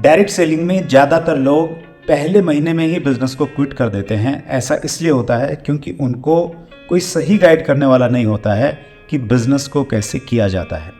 Direct selling में ज़्यादातर लोग पहले महीने में ही बिजनेस को क्विट कर देते हैं। ऐसा इसलिए होता है क्योंकि उनको कोई सही गाइड करने वाला नहीं होता है कि बिजनेस को कैसे किया जाता है।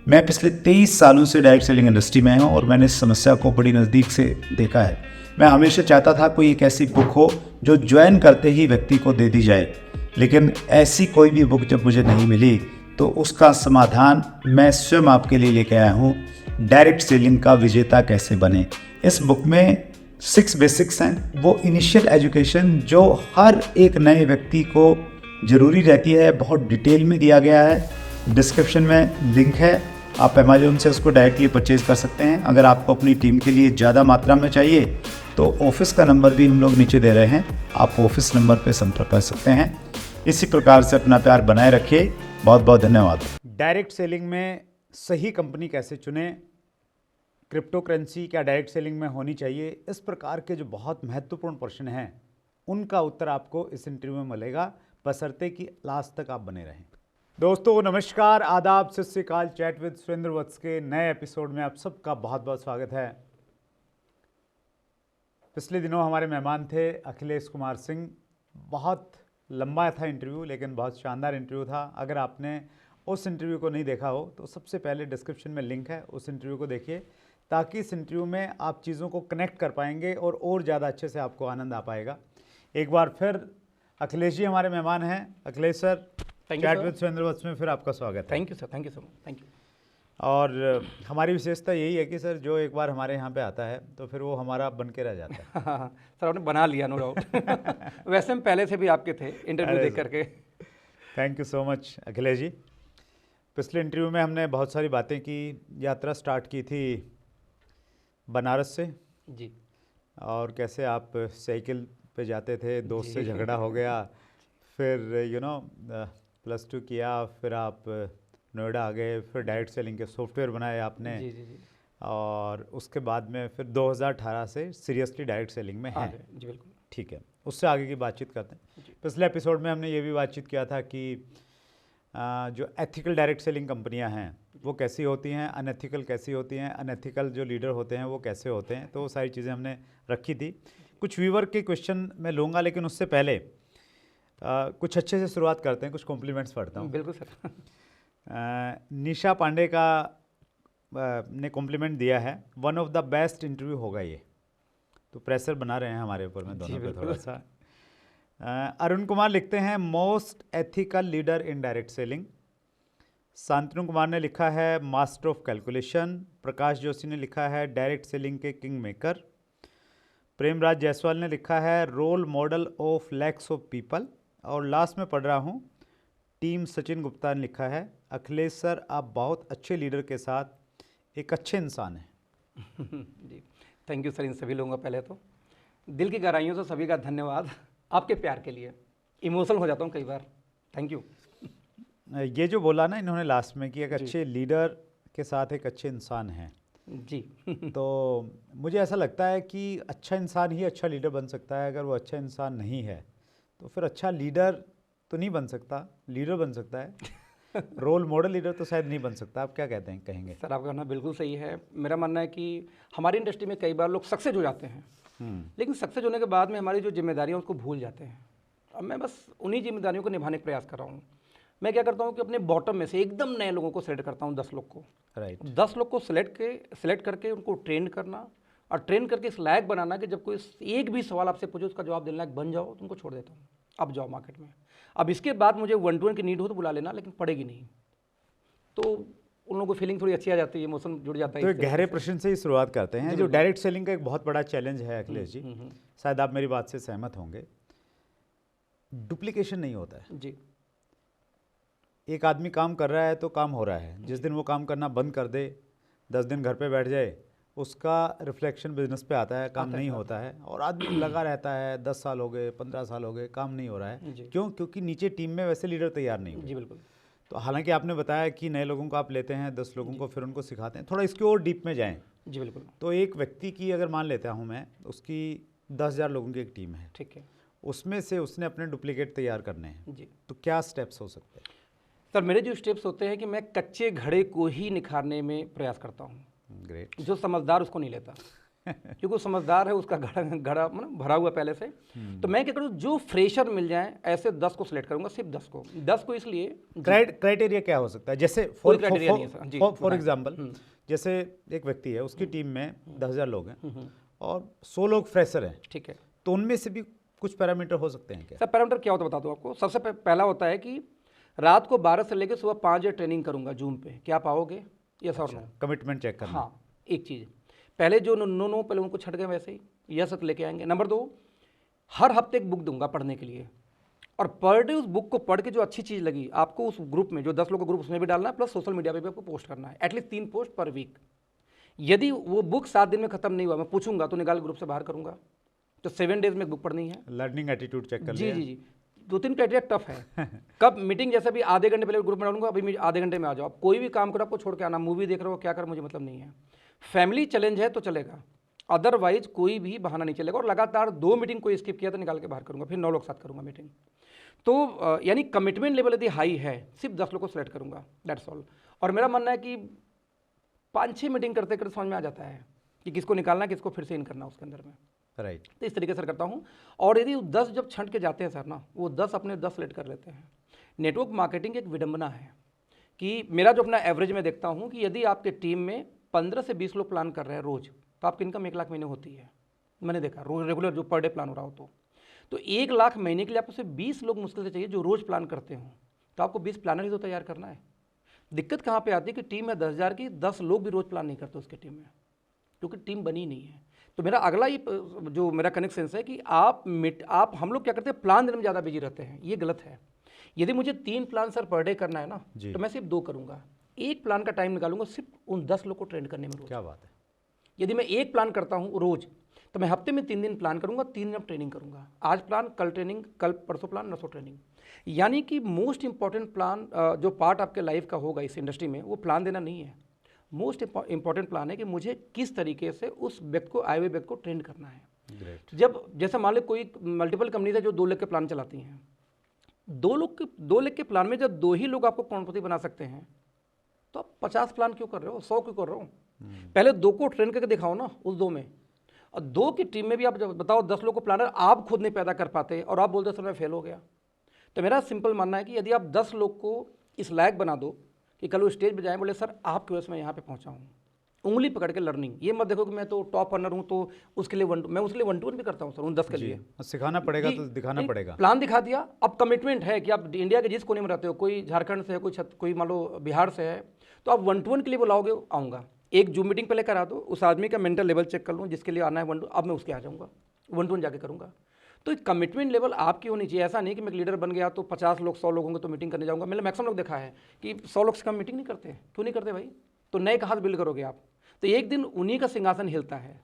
मैं पिछले 23 सालों से डायरेक्ट सेलिंग इंडस्ट्री में हूँ और मैंने इस समस्या को बड़ी नज़दीक से देखा है। मैं हमेशा चाहता था कोई एक ऐसी बुक हो जो ज्वाइन करते ही व्यक्ति को दे दी जाए, लेकिन ऐसी कोई भी बुक जब मुझे नहीं मिली तो उसका समाधान मैं स्वयं आपके लिए लेके आया हूँ। डायरेक्ट सेलिंग का विजेता कैसे बने। इस बुक में 6 बेसिक्स हैं, वो इनिशियल एजुकेशन जो हर एक नए व्यक्ति को ज़रूरी रहती है, बहुत डिटेल में दिया गया है। डिस्क्रिप्शन में लिंक है, आप अमेजोन से उसको डायरेक्टली परचेज कर सकते हैं। अगर आपको अपनी टीम के लिए ज़्यादा मात्रा में चाहिए तो ऑफिस का नंबर भी हम लोग नीचे दे रहे हैं, आप ऑफिस नंबर पर संपर्क कर सकते हैं। इसी प्रकार से अपना प्यार बनाए रखिए। बहुत बहुत धन्यवाद। डायरेक्ट सेलिंग में सही कंपनी कैसे चुने, क्रिप्टो करेंसी क्या डायरेक्ट सेलिंग में होनी चाहिए, इस प्रकार के जो बहुत महत्वपूर्ण प्रश्न हैं उनका उत्तर आपको इस इंटरव्यू में मिलेगा, बशर्ते कि लास्ट तक आप बने रहें। दोस्तों नमस्कार, आदाब, सत श्री अकाल। चैट विद सुरेंद्र वत्स के नए एपिसोड में आप सबका बहुत बहुत स्वागत है। पिछले दिनों हमारे मेहमान थे अखिलेश कुमार सिंह। बहुत लंबा था इंटरव्यू, लेकिन बहुत शानदार इंटरव्यू था। अगर आपने उस इंटरव्यू को नहीं देखा हो तो सबसे पहले डिस्क्रिप्शन में लिंक है, उस इंटरव्यू को देखिए, ताकि इस इंटरव्यू में आप चीज़ों को कनेक्ट कर पाएंगे और ज़्यादा अच्छे से आपको आनंद आ पाएगा। एक बार फिर अखिलेश जी हमारे मेहमान हैं। Akhilesh sir, chat with Surendra Vats में फिर आपका स्वागत है। Thank you sir, thank you so much, thank you. और हमारी विशेषता यही है कि सर जो एक बार हमारे यहाँ पे आता है तो फिर वो हमारा बन के रह जाता है। हाँ सर, आपने बना लिया, नो डाउट। वैसे हम पहले से भी आपके थे इंटरव्यू देख करके। Thank you so much Akhilesh ji. पिछले इंटरव्यू में हमने बहुत सारी बातें की। यात्रा स्टार्ट की थी बनारस से जी, और कैसे आप साइकिल पे जाते थे, दोस्त से झगड़ा हो गया, फिर +2 किया, फिर आप नोएडा आ गए, फिर डायरेक्ट सेलिंग के सॉफ्टवेयर बनाए आपने। जी जी जी। और उसके बाद में फिर 2018 से सीरियसली डायरेक्ट सेलिंग में हैं। जी बिल्कुल। ठीक है, उससे आगे की बातचीत करते हैं। पिछले एपिसोड में हमने ये भी बातचीत किया था कि जो एथिकल डायरेक्ट सेलिंग कंपनियां हैं वो कैसी होती हैं, अनएथिकल कैसी होती हैं, अनएथिकल जो लीडर होते हैं वो कैसे होते हैं, तो वो सारी चीज़ें हमने रखी थी। कुछ व्यूवर के क्वेश्चन मैं लूँगा, लेकिन उससे पहले कुछ अच्छे से शुरुआत करते हैं, कुछ कॉम्प्लीमेंट्स पढ़ता हूँ। बिल्कुल सर। निशा पांडे का ने कॉम्प्लीमेंट दिया है, one of the best interview होगा ये। तो प्रेशर बना रहे हैं हमारे ऊपर में दोनों पे थोड़ा सा। अरुण कुमार लिखते हैं most ethical leader in direct selling. Shantanu Kumar ने लिखा है master of calculation. Prakash Joshi ने लिखा है डायरेक्ट सेलिंग के किंग मेकर। प्रेमराज जायसवाल ने लिखा है role model of lakhs of people. और लास्ट में पढ़ रहा हूँ, टीम सचिन गुप्ता ने लिखा है अखिलेश सर आप बहुत अच्छे लीडर के साथ एक अच्छे इंसान हैं। जी थैंक यू सर, इन सभी लोगों का पहले तो दिल की गहराइयों से सभी का धन्यवाद आपके प्यार के लिए। इमोशनल हो जाता हूँ कई बार, थैंक यू। ये जो बोला ना इन्होंने लास्ट में कि एक अच्छे लीडर के साथ एक अच्छे इंसान हैं जी। तो मुझे ऐसा लगता है कि अच्छा इंसान ही अच्छा लीडर बन सकता है। अगर वो अच्छा इंसान नहीं है तो फिर अच्छा लीडर तो नहीं बन सकता, लीडर बन सकता है, रोल मॉडल लीडर तो शायद नहीं बन सकता। आप क्या कहते हैं, कहेंगे? सर आपका कहना बिल्कुल सही है। मेरा मानना है कि हमारी इंडस्ट्री में कई बार लोग सक्सेस हो जाते हैं, लेकिन सक्सेस होने के बाद में हमारी जो जिम्मेदारियाँ उसको भूल जाते हैं। अब मैं बस उन्हीं जिम्मेदारियों को निभाने का प्रयास कर रहा हूँ। मैं क्या करता हूँ कि अपने बॉटम में से एकदम नए लोगों को सेलेक्ट करता हूँ, 10 लोग को। राइट। 10 लोग को सेलेक्ट करके उनको ट्रेन करना और ट्रेन करके इस लायक बनाना कि जब कोई एक भी सवाल आपसे पूछे उसका जवाब देने लायक बन जाओ तो उनको छोड़ देता हूँ, अब जाओ मार्केट में। अब इसके बाद मुझे 1-to-1 की नीड हो तो बुला लेना, लेकिन पड़ेगी नहीं, तो उन लोगों को फीलिंग थोड़ी अच्छी आ जाती है, इमोशन जुड़ जाता है। तो एक गहरे प्रश्न से ही शुरुआत करते हैं। जो डायरेक्ट सेलिंग का एक बहुत बड़ा चैलेंज है अखिलेश जी, शायद आप मेरी बात से सहमत होंगे, डुप्लीकेशन नहीं होता है। जी। एक आदमी काम कर रहा है तो काम हो रहा है, जिस दिन वो काम करना बंद कर दे, 10 दिन घर पे बैठ जाए, उसका रिफ्लेक्शन बिजनेस पे आता है, काम नहीं होता है। और आदमी लगा रहता है, 10 साल हो गए, 15 साल हो गए, काम नहीं हो रहा है। क्यों? क्योंकि नीचे टीम में वैसे लीडर तैयार नहीं हुए। जी बिल्कुल। तो हालांकि आपने बताया कि नए लोगों को आप लेते हैं, 10 लोगों को फिर उनको सिखाते हैं। थोड़ा इसके और डीप में जाएं। जी बिल्कुल। तो एक व्यक्ति की अगर मान लेता हूँ मैं, उसकी 10,000 लोगों की एक टीम है, ठीक है, उसमें से उसने अपने डुप्लीकेट तैयार करने हैं, जी। तो क्या स्टेप्स हो सकते हैं? सर मेरे जो स्टेप्स होते हैं कि मैं कच्चे घड़े को ही निखारने में प्रयास करता हूँ। ग्रेट। जो समझदार उसको नहीं लेता। क्योंकि वो समझदार है, उसका घड़ा घड़ा मतलब भरा हुआ पहले से। तो मैं क्या करूँ, जो फ्रेशर मिल जाए ऐसे 10 को सिलेक्ट करूंगा, सिर्फ 10 को इसलिए। क्राइटेरिया क्या हो सकता है? जैसे कोई criteria नहीं है सर। जी, फॉर बताएं। एग्जाम्पल, जैसे एक व्यक्ति है, उसकी टीम में 10,000 लोग हैं और 100 लोग फ्रेशर हैं, ठीक है तो उनमें से भी कुछ पैरामीटर हो सकते हैं क्या? सर। पैरामीटर क्या होता है बता दो आपको। सबसे पहला होता है कि रात को 12 से लेकर सुबह 5 बजे ट्रेनिंग करूंगा जूम पे, क्या पाओगे? यस और नो? कमिटमेंट चेक करना। हाँ, एक चीज़ पहले जो नो पहले उनको छट गए, वैसे ही यस लेके आएंगे। नंबर 2, हर हफ्ते एक बुक दूंगा पढ़ने के लिए, और पर डे उस बुक को पढ़ के जो अच्छी चीज़ लगी आपको उस ग्रुप में, जो 10 लोगों का ग्रुप, उसमें भी डालना है, प्लस सोशल मीडिया पे भी आपको पोस्ट करना है। At least 3 post per week. यदि वो बुक 7 दिन में खत्म नहीं हुआ, मैं पूछूंगा तो निकाल ग्रुप से बाहर करूंगा। तो 7 डेज में एक बुक पढ़नी है। लर्निंग एटीट्यूड चेक कर जी लिया। जी जी, 2-3 क्राइटेरिया टफ है। कब मीटिंग, जैसे भी आधे घंटे पहले ग्रुप में डालूंगा, अभी आधे घंटे में आ जाओ। आप कोई भी काम करो, आपको छोड़ के आना, मूवी देख रहे हो क्या कर, मुझे मतलब नहीं है। फैमिली चैलेंज है तो चलेगा, अदरवाइज कोई भी बहाना नहीं चलेगा। और लगातार 2 मीटिंग कोई स्किप किया तो निकाल के बाहर करूंगा, फिर 9 लोग साथ करूंगा मीटिंग। तो यानी कमिटमेंट लेवल यदि हाई है, सिर्फ 10 लोग को सिलेक्ट करूंगा, दैट्स ऑल। और मेरा मानना है कि 5-6 मीटिंग करते करते समझ में आ जाता है कि किसको निकालना है, किसको फिर से इन करना उसके अंदर में। राइट। तो इस तरीके से करता हूँ। और यदि 10 जब छंट के जाते हैं सर ना, वो 10 अपने 10 सेलेक्ट कर लेते हैं। नेटवर्क मार्केटिंग एक विडंबना है कि मेरा जो अपना एवरेज में देखता हूँ कि यदि आपके टीम में 15 से 20 लोग प्लान कर रहे हैं रोज, तो आपकी इनकम 1 लाख महीने होती है। मैंने देखा रोज रेगुलर जो पर डे प्लान हो रहा हो तो 1 लाख महीने के लिए आपको सिर्फ 20 लोग मुश्किल से चाहिए जो रोज प्लान करते हो। तो आपको 20 प्लानर ही तो तैयार करना है। दिक्कत कहाँ पे आती है कि टीम है 10,000 की, 10 लोग भी रोज प्लान नहीं करते उसकी टीम में, क्योंकि टीम बनी नहीं है। तो मेरा अगला ये जो मेरा कनेक्शन है कि आप हम लोग क्या करते हैं, प्लान देने में ज़्यादा बिजी रहते हैं। ये गलत है। यदि मुझे 3 प्लान सर पर डे करना है ना, तो मैं सिर्फ 2 करूंगा। 1 प्लान का टाइम निकालूंगा सिर्फ उन 10 लोग को ट्रेंड करने में रोज। क्या बात है। यदि मैं 1 प्लान करता हूँ रोज, तो मैं हफ्ते में 3 दिन प्लान करूंगा, 3 दिन ट्रेनिंग करूंगा। आज प्लान, कल ट्रेनिंग, कल परसों प्लान, नसों ट्रेनिंग। यानी कि मोस्ट इंपॉर्टेंट प्लान जो पार्ट आपके लाइफ का होगा इस इंडस्ट्री में, वो प्लान देना नहीं है। मोस्ट इंपॉर्टेंट प्लान है कि मुझे किस तरीके से उस व्यक्ति को, आए हुए व्यक्ति को ट्रेंड करना है। ग्रेट। जब जैसे मान लो कोई मल्टीपल कंपनीज है जो 2 लाख के प्लान चलाती हैं, 2 लाख के प्लान में जब 2 ही लोग आपको करोड़पति बना सकते हैं, तो आप 50 प्लान क्यों कर रहे हो, 100 क्यों कर रहे हो? पहले 2 को ट्रेन करके दिखाओ ना उस 2 में। और 2 की टीम में भी आप जब बताओ 10 लोग को प्लानर आप खुद नहीं पैदा कर पाते और आप बोलते सर मैं फेल हो गया। तो मेरा सिंपल मानना है कि यदि आप 10 लोग को इस लायक बना दो कि कल वो स्टेज पे जाएं, बोले सर आपकी वजह से मैं यहाँ पे पहुँचा हूँ, उंगली पकड़ के लर्निंग। ये मत देखो कि मैं तो टॉप अर्नर हूँ तो उसके लिए मैं उसके लिए 1-to-1 भी करता हूँ सर उन 10 के लिए। सिखाना पड़ेगा तो दिखाना एक पड़ेगा। प्लान दिखा दिया। अब कमिटमेंट है कि आप इंडिया के जिस कोने में रहते हो, कोई झारखंड से है, कोई मान लो बिहार से है, तो आप 1-to-1 के लिए बुलाओगे, आऊँगा। एक जूम मीटिंग पहले करा दो, उस आदमी का मेंटल लेवल चेक कर लूँ जिसके लिए आना है 1-to-1, अब मैं उसके आ जाऊँगा, 1-to-1 जाके करूँगा। तो एक कमिटमेंट लेवल आपकी होनी चाहिए। ऐसा नहीं कि मैं लीडर बन गया तो 50 लोग 100 लोग होंगे तो मीटिंग करने जाऊँगा। मैंने मैक्सिमम लोग देखा है कि 100 लोग से कम मीटिंग नहीं करते। क्यों नहीं करते भाई? तो नए कहाँ से बिल्ड करोगे आप? तो एक दिन उन्हीं का सिंहासन हिलता है,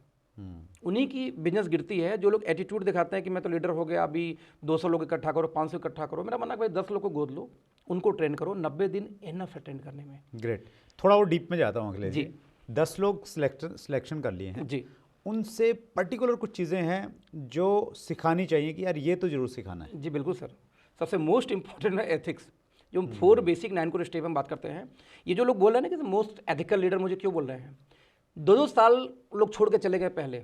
उन्हीं की बिजनेस गिरती है। जो लोग एटीट्यूड दिखाते हैं कि मैं तो लीडर हो गया, अभी 200 लोग इकट्ठा करो, 500 इकट्ठा करो, मेरा मानना है भाई 10 लोग को गोद लो, उनको ट्रेन करो, 90 दिन इनफ है ट्रेन करने में। ग्रेट। थोड़ा और डीप में जाता हूँ अखिलेश जी। 10 लोग सिलेक्शन कर लिए हैं जी, उनसे पर्टिकुलर कुछ चीज़ें हैं जो सिखानी चाहिए कि यार ये तो जरूर सिखाना है। जी बिल्कुल सर। सबसे मोस्ट इंपॉर्टेंट है एथिक्स। जो 4 बेसिक 9 को स्टेप हम बात करते हैं, ये जो लोग बोल रहे हैं ना कि मोस्ट एथिकल लीडर मुझे क्यों बोल रहे हैं, 2-2 साल लोग छोड़ के चले गए। पहले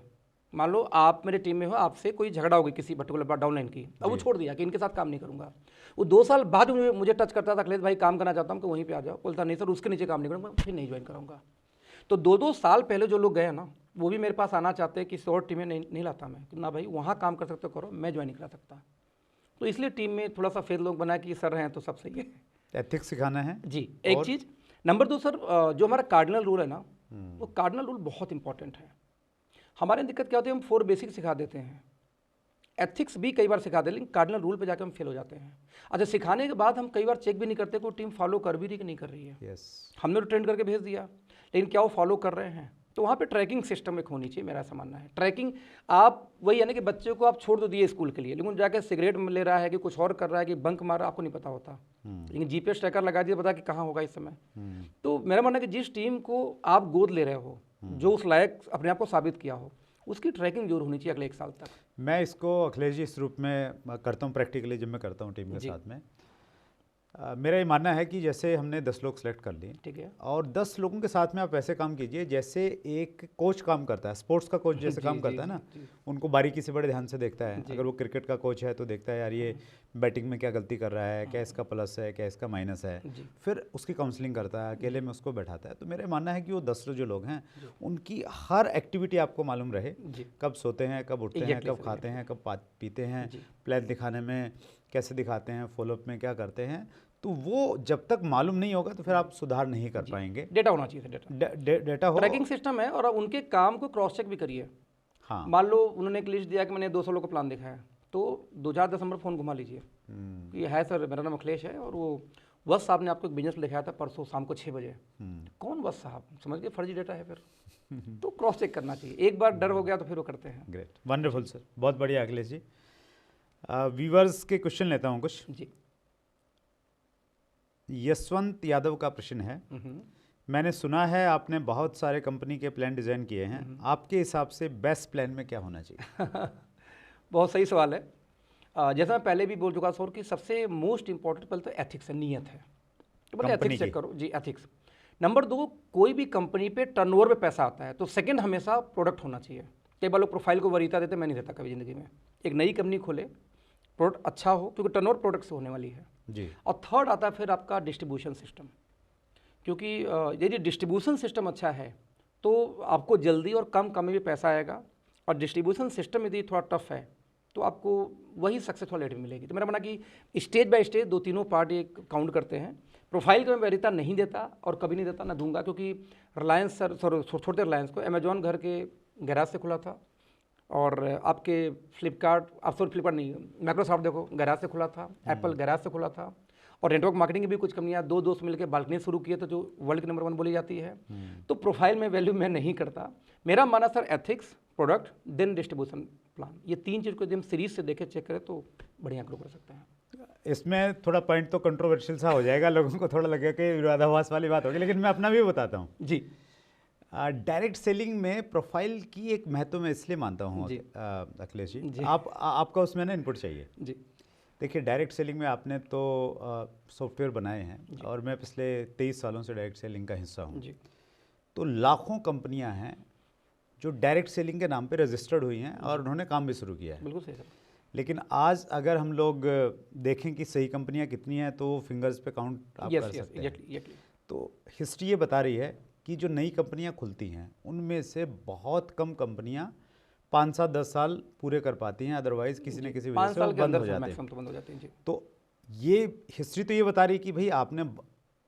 मान लो आप मेरे टीम में हो, आपसे कोई झगड़ा हो गई किसी पर्टिकुलर डाउनलाइन की, अब वो छोड़ दिया कि इनके साथ काम नहीं करूंगा। वो 2 साल बाद मुझे टच करता था, अखिलेश भाई काम करना चाहता हूँ कि वहीं पे आ जाओ। बोलता नहीं सर उसके नीचे काम नहीं करूँगा, फिर नहीं ज्वाइन कराऊंगा। तो 2-2 साल पहले जो लोग गए ना, वो भी मेरे पास आना चाहते हैं कि और टीमें नहीं लाता मैं, ना भाई वहाँ काम कर सकते हो करो, मैं ज्वाइन नहीं करा सकता। तो इसलिए टीम में थोड़ा सा फेल लोग बना कि सर हैं तो सब सही है। एथिक्स सिखाना है जी, एक चीज़। नंबर 2 सर, जो हमारा कार्डिनल रूल है ना, वो कार्डिनल रूल बहुत इंपॉर्टेंट है। हमारे दिक्कत क्या होती है, हम 4 बेसिक सिखा देते हैं, एथिक्स भी कई बार सिखा दे, लेकिन कार्डिनल रूल पे जाकर हम फेल हो जाते हैं। अच्छा, सिखाने के बाद हम कई बार चेक भी नहीं करते कि टीम फॉलो कर भी रही कि नहीं कर रही है। यस। हमने तो ट्रेंड करके भेज दिया, लेकिन क्या वो फॉलो कर रहे हैं? तो वहाँ पे ट्रैकिंग सिस्टम एक होनी चाहिए, मेरा ऐसा मानना है। ट्रैकिंग आप वही है ना कि बच्चे को आप छोड़ दो दिए स्कूल के लिए, लेकिन जाकर सिगरेट ले रहा है कि कुछ और कर रहा है कि बंक मार रहा है, आपको नहीं पता होता। लेकिन जीपीएस ट्रैकर लगा दिया, पता कि कहाँ होगा इस समय। तो मेरा मानना है कि जिस टीम को आप गोद ले रहे हो, जो उस लायक अपने आप को साबित किया हो, उसकी ट्रैकिंग जरूर होनी चाहिए अगले 1 साल तक। मैं इसको अखिलेश जी इस रूप में करता हूँ प्रैक्टिकली, जब मैं करता हूँ टीम के साथ में। मेरा ये मानना है कि जैसे हमने 10 लोग सेलेक्ट कर लिए ठीक है। और 10 लोगों के साथ में आप वैसे काम कीजिए जैसे एक कोच काम करता है, स्पोर्ट्स का कोच जैसे जी, काम जी, करता है ना, जी, उनको बारीकी से बड़े ध्यान से देखता है। जी। अगर वो क्रिकेट का कोच है तो देखता है यार ये बैटिंग में क्या गलती कर रहा है, क्या इसका प्लस है, क्या इसका माइनस है, जी। फिर उसकी काउंसलिंग करता है, अकेले में उसको बैठाता है। तो मेरा मानना है कि वो 10 जो लोग हैं उनकी हर एक्टिविटी आपको मालूम रहे, जी। कब सोते हैं, कब उठते हैं, Exactly, कब sir, खाते हैं, कब पीते हैं, जी। प्लान दिखाने में कैसे दिखाते हैं, फॉलोअप में क्या करते हैं। तो वो जब तक मालूम नहीं होगा तो फिर आप सुधार नहीं कर पाएंगे। डेटा होना चाहिए डेटा। डेटा हो। ट्रैकिंग सिस्टम है और आप उनके काम को क्रॉस चेक भी करिए। हाँ। मान लो उन्होंने एक लिस्ट दिया कि मैंने 200 लोग का प्लान देखा है, तो 2-4 नंबर फ़ोन घुमा लीजिए कि है सर, मेरा नाम अखिलेश है और वो वत्स साहब ने आपको एक बिजनेस लिखाया था परसों शाम को 6 बजे। कौन वत्स साहब? समझ गए, फर्जी डेटा है फिर। तो क्रॉस चेक करना चाहिए। एक बार डर हो गया तो फिर वो करते हैं। ग्रेट, वंडरफुल सर, बहुत बढ़िया अखिलेश जी। व्यूवर्स के क्वेश्चन लेता हूँ कुछ। जी। यशवंत यादव का प्रश्न है, मैंने सुना है आपने बहुत सारे कंपनी के प्लान डिज़ाइन किए हैं, आपके हिसाब से बेस्ट प्लान में क्या होना चाहिए? बहुत सही सवाल है। जैसा मैं पहले भी बोल चुका सर कि सबसे मोस्ट इंपॉर्टेंट पहले तो एथिक्स है, नीयत है। तो पहले कंपनी एथिक्स चेक की। करो जी, एथिक्स। नंबर 2, कोई भी कंपनी पे टर्नओवर पे पैसा आता है तो सेकंड हमेशा प्रोडक्ट होना चाहिए। कई बार लोग प्रोफाइल को वरीता देते, मैं नहीं देता कभी ज़िंदगी में। एक नई कंपनी खोले, प्रोडक्ट अच्छा हो, क्योंकि टर्नओवर प्रोडक्ट से होने वाली है जी। और थर्ड आता है फिर आपका डिस्ट्रीब्यूशन सिस्टम, क्योंकि यदि डिस्ट्रीब्यूशन सिस्टम अच्छा है तो आपको जल्दी और कम में भी पैसा आएगा, और डिस्ट्रीब्यूशन सिस्टम यदि थोड़ा टफ है तो आपको वही सक्सेसफुल रेट मिलेगी। तो मेरा मानना कि स्टेज बाय स्टेज 2-3 पार्ट एक काउंट करते हैं। प्रोफाइल को मैं वरीयता नहीं देता और कभी नहीं देता, ना दूंगा, क्योंकि रिलायंस सर छोड़ते रिलायंस को, अमेजॉन घर के गैराज से खुला था, और आपके फ्लिपकार्ट नहीं, माइक्रोसॉफ्ट देखो गैराज से खुला था, एप्पल गैराज से खुला था, और नेटवर्क मार्केटिंग की भी कुछ कंपनियां 2 दोस्त मिलकर बालकनी शुरू किए, तो जो वर्ल्ड के नंबर 1 बोली जाती है। तो प्रोफाइल में वैल्यू मैं नहीं करता। मेरा माना sir ethics, product, then distribution plan, ये 3 चीज़ को यदि हम सीरीज से देखे चेक करें तो बढ़िया ग्रो कर सकते हैं। इसमें थोड़ा पॉइंट तो कंट्रोवर्शियल सा हो जाएगा, लोगों को थोड़ा लगेगा कि विरोधाभास वाली बात होगी, लेकिन मैं अपना भी बताता हूँ जी। डायरेक्ट सेलिंग में प्रोफाइल की एक महत्व मैं इसलिए मानता हूँ अखिलेश जी, आपका उसमें ना इनपुट चाहिए जी। देखिए, डायरेक्ट सेलिंग में आपने तो सॉफ्टवेयर बनाए हैं और मैं पिछले 23 सालों से डायरेक्ट सेलिंग का हिस्सा हूँ। तो लाखों कंपनियां हैं जो डायरेक्ट सेलिंग के नाम पे रजिस्टर्ड हुई हैं और उन्होंने काम भी शुरू किया है। बिल्कुल सही सर। लेकिन आज अगर हम लोग देखें कि सही कंपनियां कितनी हैं तो फिंगर्स पे काउंट आप कर सकते हैं। तो हिस्ट्री ये बता रही है कि जो नई कंपनियां खुलती हैं उनमें से बहुत कम कंपनियां 5-7-10 साल पूरे कर पाती हैं, अदरवाइज किसी न किसी वजह से वो बंद हो जाते हैं। तो ये हिस्ट्री तो ये बता रही है कि भाई आपने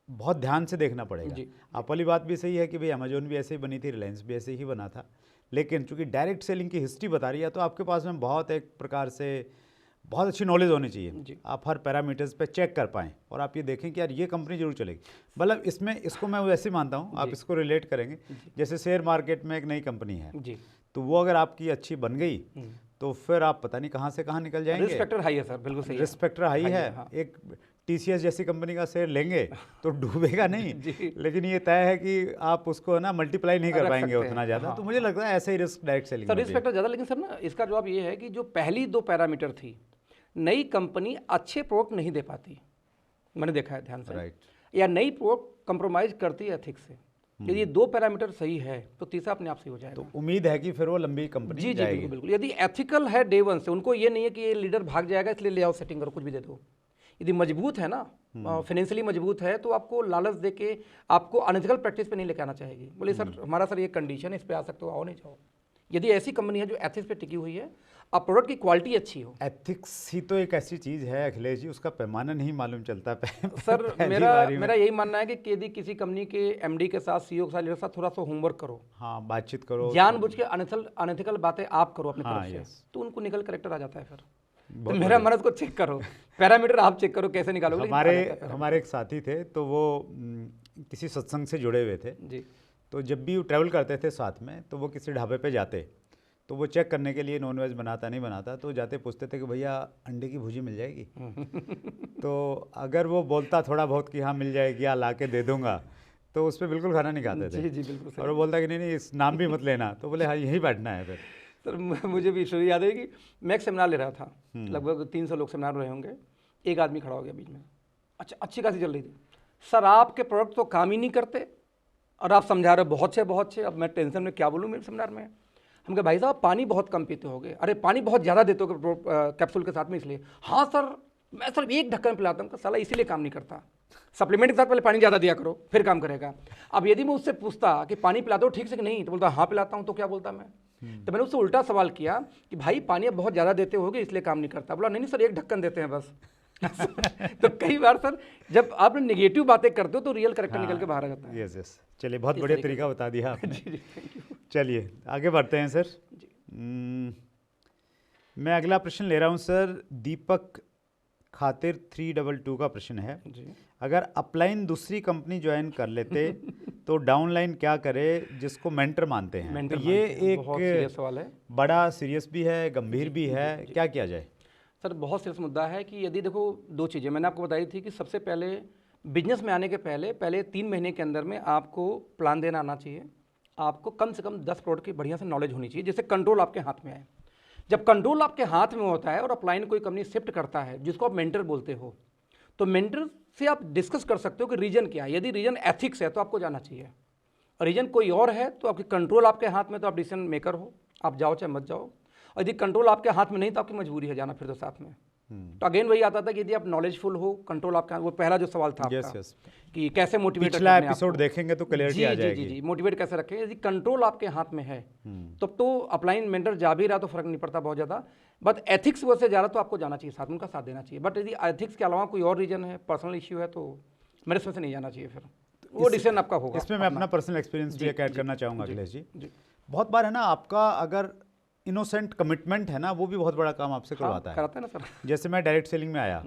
बहुत ध्यान से देखना पड़ेगा। आप वाली बात भी सही है कि भाई अमेजोन भी ऐसे ही बनी थी, रिलायंस भी ऐसे ही बना था, लेकिन चूंकि डायरेक्ट सेलिंग की हिस्ट्री बता रही है तो आपके पास में बहुत एक प्रकार से बहुत अच्छी नॉलेज होनी चाहिए। आप हर पैरामीटर्स पे चेक कर पाएँ और आप ये देखें कि यार ये कंपनी जरूर चलेगी। मतलब इसको मैं वैसे मानता हूँ, आप इसको रिलेट करेंगे जैसे शेयर मार्केट में एक नई कंपनी है तो वो अगर आपकी अच्छी बन गई तो फिर आप पता नहीं कहाँ से कहाँ निकल जाएंगे। रिस्क फैक्टर हाई है सर, बिल्कुल सही है। रिस्क फैक्टर हाई है। एक TCS जैसी कंपनी का शेयर लेंगे तो डूबेगा नहीं, लेकिन ये तय है कि आप उसको ना मल्टीप्लाई नहीं कर पाएंगे उतना ज़्यादा। तो मुझे लगता है ऐसे ही risk direct selling sir, risk factor ज़्यादा। लेकिन सर ना इसका जवाब ये है कि जो पहली 2 पैरामीटर थी, नई कंपनी अच्छे प्रोडक्ट नहीं दे पाती, मैंने देखा है ध्यान से, या नई प्रोडक्ट कंप्रोमाइज करती है एथिक्स से। यदि ये 2 पैरामीटर सही है तो तीसरा अपने आप सही हो जाएगा। तो उम्मीद है कि फिर वो लंबी कंपनी जी बिल्कुल बिल्कुल। यदि एथिकल है डे 1 से, उनको ये नहीं है कि ये लीडर भाग जाएगा इसलिए ले आओ सेटिंग करो कुछ भी दे दो। यदि मजबूत है ना, फाइनेंशियली मजबूत है, तो आपको लालच दे के आपको अनएथिकल प्रैक्टिस पे नहीं लेके आना चाहेगी। बोले सर हमारा सर ये कंडीशन है, इस पे आ सकते हो, आओ नहीं जाओ। यदि ऐसी कंपनी है जो एथिक्स पे टिकी हुई है, अब प्रोडक्ट की क्वालिटी अच्छी हो। एथिक्स ही तो एक ऐसी चीज़ है अखिलेश जी, उसका पैमाना नहीं मालूम चलता। सर मेरा यही मानना है कि यदि किसी कंपनी के MD के साथ, CEO के साथ, लीडर के साथ थोड़ा सा होमवर्क करो, हाँ बातचीत करो, जानबूझ के अनएथिकल बातें आप करो अपनी तरफ से, तो उनको निकल करेक्टर आ जाता है। फिर तो मेरा मन को चेक करो, पैरामीटर आप चेक करो कैसे निकालोगे। हमारे एक साथी थे तो वो किसी सत्संग से जुड़े हुए थे जी। तो जब भी वो ट्रैवल करते थे साथ में तो वो किसी ढाबे पे जाते तो वो चेक करने के लिए नॉनवेज बनाता नहीं बनाता, तो जाते पूछते थे कि भैया अंडे की भुर्जी मिल जाएगी। तो अगर वो बोलता थोड़ा बहुत कि हाँ मिल जाएगी या ला के दे दूंगा, तो उस पर बिल्कुल खाना नहीं खाते थे। जी बिल्कुल सही। और वो बोलता कि नहीं इस नाम भी मत लेना, तो बोले हाँ यहीं बैठना है। फिर सर मुझे भी स्टोरी याद है कि मैं एक सेमिनार ले रहा था, लगभग 300 लोग सेमिनार रहे होंगे, एक आदमी खड़ा हो गया बीच में, अच्छा, अच्छी खासी चल रही थी सर। आपके प्रोडक्ट तो काम ही नहीं करते और आप समझा रहे हो बहुत अच्छे। अब मैं टेंशन में क्या बोलूँ मेरे सेमिनार में। हम कहे भाई साहब पानी बहुत कम पीते होगे। अरे पानी बहुत ज़्यादा देते हो कैप्सूल के साथ में, इसलिए। हाँ सर, मैं सिर्फ एक ढक्कन पिलाता हूँ। साला इसीलिए काम नहीं करता। सप्लीमेंट के साथ पहले पानी ज़्यादा दिया करो, फिर काम करेगा। अब यदि मैं उससे पूछता कि पानी पिलाते हो ठीक से कि नहीं, तो बोलता हाँ पिलाता हूँ। तो क्या बोलता मैं? तो मैंने उससे उल्टा सवाल किया कि भाई पानी अब बहुत ज़्यादा देते होगे इसलिए काम नहीं करता। बोला नहीं सर, एक ढक्कन देते हैं बस। तो कई बार सर जब आप नेगेटिव बातें करते हो तो रियल करेक्टर निकल के बाहर आ जाता है। यस, चलिए बहुत बढ़िया तरीका बता दिया आपने। जी थैंक यू। चलिए आगे बढ़ते हैं सर। मैं अगला प्रश्न ले रहा हूँ सर। दीपक खातिर 322 का प्रश्न है। जी। अगर अपलाइन दूसरी कंपनी ज्वाइन कर लेते तो डाउनलाइन क्या करे जिसको मेंटर मानते हैं? तो ये एक बहुत सीरियस सवाल है। बड़ा सीरियस भी है, गंभीर भी है। क्या किया जाए? सर बहुत सीरियस मुद्दा है कि यदि देखो दो चीज़ें मैंने आपको बताई थी कि सबसे पहले बिजनेस में आने के पहले 3 महीने के अंदर में आपको प्लान देना आना चाहिए। आपको कम से कम 10 प्रोडक्ट की बढ़िया से नॉलेज होनी चाहिए जिससे कंट्रोल आपके हाथ में आए। जब कंट्रोल आपके हाथ में होता है और अपलाइन कोई कंपनी शिफ्ट करता है जिसको आप मेंटर बोलते हो, तो मेंटर से आप डिस्कस कर सकते हो कि रीजन क्या है। यदि रीजन एथिक्स है तो आपको जाना चाहिए, और रीजन कोई और है तो आपकी कंट्रोल आपके हाथ में, तो आप डिसीजन मेकर हो, आप जाओ चाहे मत जाओ। और यदि कंट्रोल आपके हाथ में नहीं तो आपकी मजबूरी है जाना फिर तो साथ में। तो अगेन वही आता था कि यदि आप नॉलेजफुल हो, कंट्रोल आपका, वो पहला जो सवाल था आपका कि कैसे मोटिवेट पिछला एपिसोड देखेंगे तो क्लैरिटी आ जाएगी। जी, मोटिवेट कैसे रखें। यदि कंट्रोल आपके हाथ में है तब तो अपलाइन मेंटर जा भी रहा तो फर्क नहीं पड़ता बहुत ज़्यादा। बट एथिक्स वजह से जा रहा तो आपको जाना चाहिए, साथ में उनका साथ देना चाहिए। बट यदि एथिक्स के अलावा कोई और रीजन है, पर्सनल इश्यू है, तो मेरे समझ से नहीं जाना चाहिए। फिर वो डिसीजन आपका होगा। इसमें मैं अपना पर्सनल एक्सपीरियंस भी ऐड करना चाहूँगा अखिलेश जी। जी। बहुत बार है ना, आपका अगर इनोसेंट कमिटमेंट है ना, वो भी बहुत बड़ा काम आपसे करवाता है। कराता है ना सर। जैसे मैं डायरेक्ट सेलिंग में आया,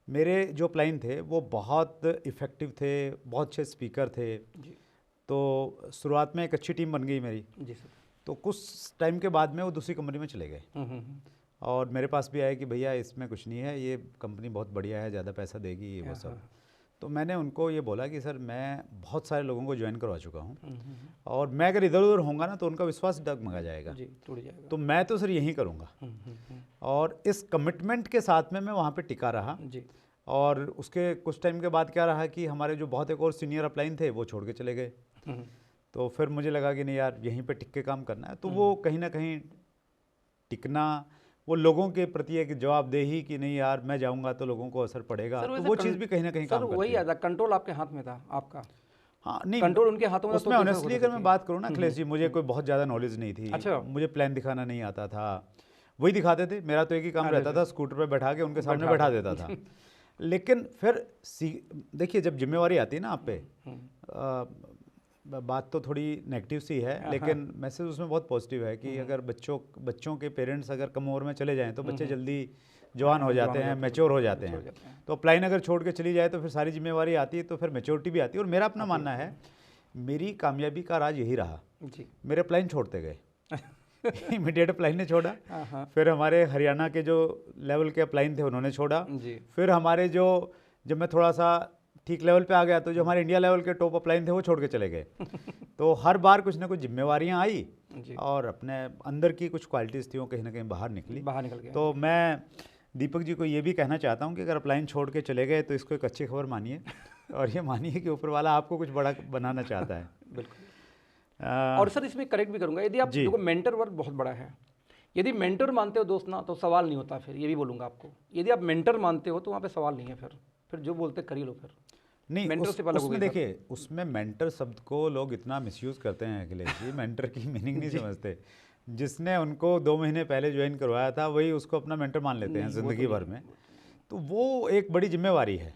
मेरे जो क्लाइंट थे वो बहुत इफ़ेक्टिव थे, बहुत अच्छे स्पीकर थे। जी। तो शुरुआत में एक अच्छी टीम बन गई मेरी। जी सर। तो कुछ टाइम के बाद में वो दूसरी कंपनी में चले गए और मेरे पास भी आए कि भैया इसमें कुछ नहीं है, ये कंपनी बहुत बढ़िया है, ज़्यादा पैसा देगी, ये वो सब। तो मैंने उनको ये बोला कि सर मैं बहुत सारे लोगों को ज्वाइन करवा चुका हूँ और मैं अगर इधर उधर होऊंगा ना तो उनका विश्वास डगमगा जाएगा। जी, टूट जाएगा। तो मैं तो सर यही करूँगा। और इस कमिटमेंट के साथ में मैं वहाँ पे टिका रहा। जी। और उसके कुछ टाइम के बाद क्या रहा कि हमारे जो बहुत एक और सीनियर अपलाइन थे वो छोड़ के चले गए। तो फिर मुझे लगा कि नहीं यार, यहीं पे टिक के काम करना है। तो वो कहीं ना कहीं टिकना, वो लोगों के प्रति एक जवाबदेही कि नहीं यार मैं जाऊंगा तो लोगों को असर पड़ेगा, तो वो चीज़ भी कहीं ना कहीं काम करती है। वही आता, कंट्रोल आपके हाथ में था आपका। हाँ नहीं, कंट्रोल उनके हाथों में। उसमें ऑनेस्टली अगर मैं बात करूँ ना अखिलेश जी, मुझे कोई बहुत ज़्यादा नॉलेज नहीं थी। अच्छा। मुझे प्लान दिखाना नहीं आता था, वही दिखाते थे। मेरा तो एक ही काम रहता था, स्कूटर पे बैठा के उनके सामने बैठा देता था। लेकिन फिर देखिए, जब जिम्मेवारी आती है ना आप पे, बात तो थोड़ी नेगेटिव सी है लेकिन मैसेज उसमें बहुत पॉजिटिव है कि अगर बच्चों के पेरेंट्स अगर कम उम्र में चले जाएं तो बच्चे जल्दी जवान हो जाते हैं, मैच्योर हो जाते हैं। तो अपलाइन अगर छोड़ के चली जाए तो फिर सारी जिम्मेवारी आती है, तो फिर मैच्योरिटी भी आती है। और मेरा अपना मानना है, मेरी कामयाबी का राज यही रहा। मेरे अपलाइन छोड़ते गए, इमीडिएट अपलाइन ने छोड़ा, फिर हमारे हरियाणा के जो लेवल के अपलाइन थे उन्होंने छोड़ा, फिर हमारे जब मैं थोड़ा सा ठीक लेवल पे आ गया तो जो हमारे इंडिया लेवल के टॉप अपलाइन थे वो छोड़ के चले गए। तो हर बार कुछ ना कुछ जिम्मेवारियां आई और अपने अंदर की कुछ क्वालिटीज़ थी वो कहीं ना कहीं बाहर निकल गई। तो मैं दीपक जी को ये भी कहना चाहता हूँ कि अगर अपलाइन छोड़ के चले गए तो इसको एक अच्छी खबर मानिए और ये मानिए कि ऊपर वाला आपको कुछ बड़ा बनाना चाहता है। बिल्कुल। और सर इसमें करेक्ट भी करूँगा, यदि आप देखो मेंटर वर्क बहुत बड़ा है। यदि मेंटर मानते हो दोस्त ना तो सवाल नहीं होता। फिर ये भी बोलूँगा आपको, यदि आप मेंटर मानते हो तो वहाँ पे सवाल नहीं है। फिर जो बोलते कर ही लो। फिर नहीं, उसमें देखिए, उसमें मेंटर शब्द को लोग इतना मिसयूज़ करते हैं अखिलेश जी, मेंटर की मीनिंग नहीं समझते। जिसने उनको 2 महीने पहले ज्वाइन करवाया था वही उसको अपना मेंटर मान लेते हैं ज़िंदगी भर में। तो वो एक बड़ी जिम्मेवारी है।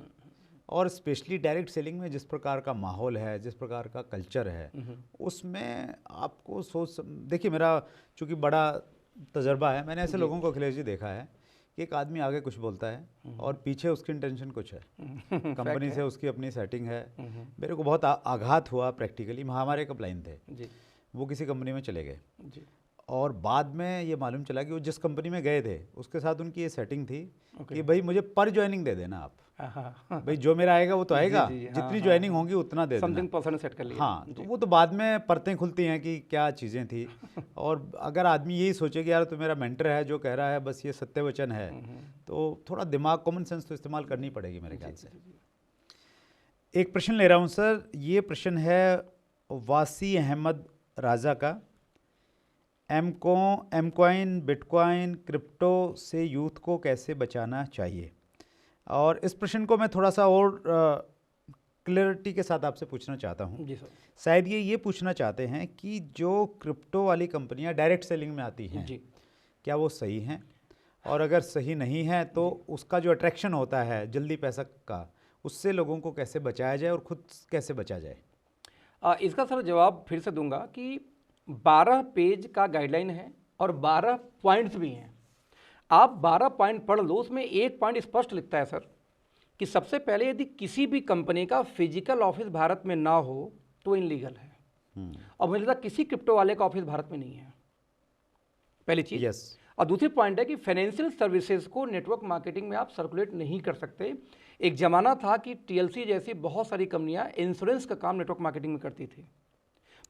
और स्पेशली डायरेक्ट सेलिंग में जिस प्रकार का माहौल है, जिस प्रकार का कल्चर है, उसमें आपको देखिए, मेरा चूँकि बड़ा तजर्बा है, मैंने ऐसे लोगों को अखिलेश जी देखा है कि एक आदमी आगे कुछ बोलता है और पीछे उसकी इंटेंशन कुछ है, कंपनी से उसकी अपनी सेटिंग है। मेरे को बहुत आघात हुआ प्रैक्टिकली। हमारे एक अपलाइन थे, वो किसी कंपनी में चले गए और बाद में ये मालूम चला कि वो जिस कंपनी में गए थे उसके साथ उनकी ये सेटिंग थी कि भाई मुझे पर ज्वाइनिंग दे देना आप, भाई जो मेरा आएगा वो तो आएगा, जितनी ज्वाइनिंग होगी उतना दे देना, परसेंट सेट कर लिया। हाँ, तो वो तो बाद में परतें खुलती हैं कि क्या चीज़ें थी। और अगर आदमी यही सोचे कि यार तो मेरा मेंटर है, जो कह रहा है बस ये सत्य वचन है, तो थोड़ा दिमाग, कॉमन सेंस तो इस्तेमाल करनी पड़ेगी मेरे ख्याल से। एक प्रश्न ले रहा हूँ सर, ये प्रश्न है वासी अहमद राजा का। एमकॉइन, बिटकॉइन, क्रिप्टो से यूथ को कैसे बचाना चाहिए? और इस प्रश्न को मैं थोड़ा सा और क्लियरिटी के साथ आपसे पूछना चाहता हूँ। जी सर। शायद ये पूछना चाहते हैं कि जो क्रिप्टो वाली कंपनियाँ डायरेक्ट सेलिंग में आती हैं, जी क्या वो सही हैं? और अगर सही नहीं है तो उसका जो अट्रैक्शन होता है जल्दी पैसा का, उससे लोगों को कैसे बचाया जाए और खुद कैसे बचा जाए? इसका सर जवाब फिर से दूंगा कि 12 पेज का गाइडलाइन है और 12 पॉइंट्स भी हैं। आप 12 पॉइंट पढ़ लो, उसमें एक पॉइंट स्पष्ट लिखता है सर कि सबसे पहले यदि किसी भी कंपनी का फिजिकल ऑफिस भारत में ना हो तो इनलीगल है। और मुझे लगता है किसी क्रिप्टो वाले का ऑफिस भारत में नहीं है, पहली चीज। यस। और दूसरी पॉइंट है कि फाइनेंशियल सर्विसेज को नेटवर्क मार्केटिंग में आप सर्कुलेट नहीं कर सकते। एक ज़माना था कि टीएलसी जैसी बहुत सारी कंपनियां इंश्योरेंस का काम नेटवर्क मार्केटिंग में करती थी,